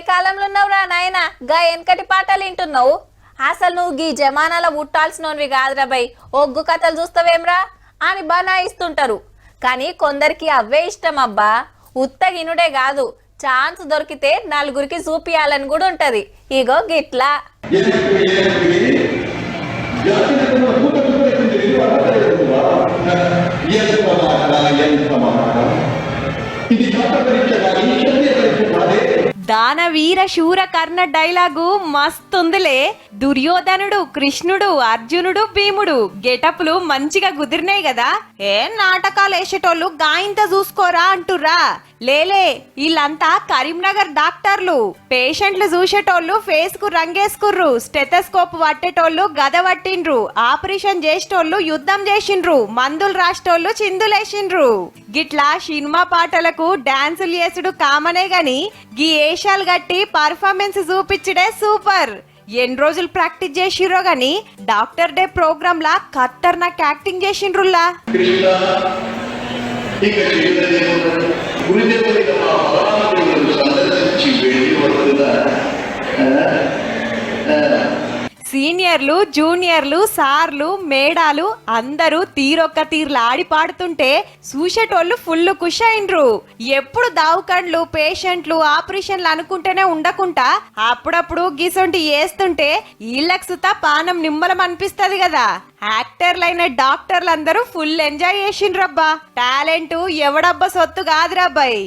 కాలంలో ఉన్నావురా నాయన గా వెనకటి పాటలు వింటున్నావు? అసలు నువ్వు గీ జమానాలో పుట్టాల్సినవి కాదురా బై. ఒగ్గు కథలు చూస్తావేమ్రా అని బనాయిస్తుంటారు. కానీ కొందరికి అవే ఇష్టం అబ్బా. ఉత్తగినుడే కాదు, ఛాన్స్ దొరికితే నలుగురికి చూపియాలని కూడా ఉంటది. ఇగో గిట్లా దానవీర శూర కర్ణ డైలాగు మస్తుందిలే. దుర్యోధనుడు, కృష్ణుడు, అర్జునుడు, భీముడు గెటప్లు మంచిగా కుదిరినాయి కదా. నాటకాలు వేసేటోళ్ళు గాయంత చూసుకోరా అంటుర్రా? లేలే, వీళ్ళంతా కరీంనగర్ డాక్టర్లు. పేషెంట్లు చూసేటోళ్ళు ఫేస్ కు రంగేసుకుర్రు, స్టెథోస్కోప్ పట్టేటోళ్ళు గద పట్టిండ్రు, ఆపరేషన్ చేసేటోళ్ళు యుద్ధం చేసిండ్రు, మందులు రాసేటోళ్ళు చిందులేసిండ్రు. గిట్లా సినిమా పాటలకు డాన్సులు చేసుడు కామనే గాని గీ ఏషాలు గట్టి పర్ఫార్మెన్స్ చూపించడే సూపర్. ఎన్ని రోజులు ప్రాక్టీస్ చేసిర్రో గాని డాక్టర్ డే ప్రోగ్రామ్ లా ఖతర్నాక్ యాక్టింగ్ చేసిండ్రులా. సీనియర్లు, జూనియర్లు, సార్లు, మేడాలు అందరూ తీరొక్క తీర్లు ఆడి పాడుతుంటే చూసేటోళ్ళు ఫుల్ ఖుష్ అయిండ్రు. ఎప్పుడు దావుకండ్లు, పేషెంట్లు, ఆపరేషన్లు అనుకుంటేనే ఉండకుండా అప్పుడప్పుడు గిసొంటి వేస్తుంటే వీళ్ళకి సుతా పానం నిమ్మలం అనిపిస్తది కదా. యాక్టర్లైన డాక్టర్లు అందరూ ఫుల్ ఎంజాయ్ చేసిండ్రబ్బా. టాలెంట్ ఎవడబ్బా సొత్తు కాదురాబ్బాయి.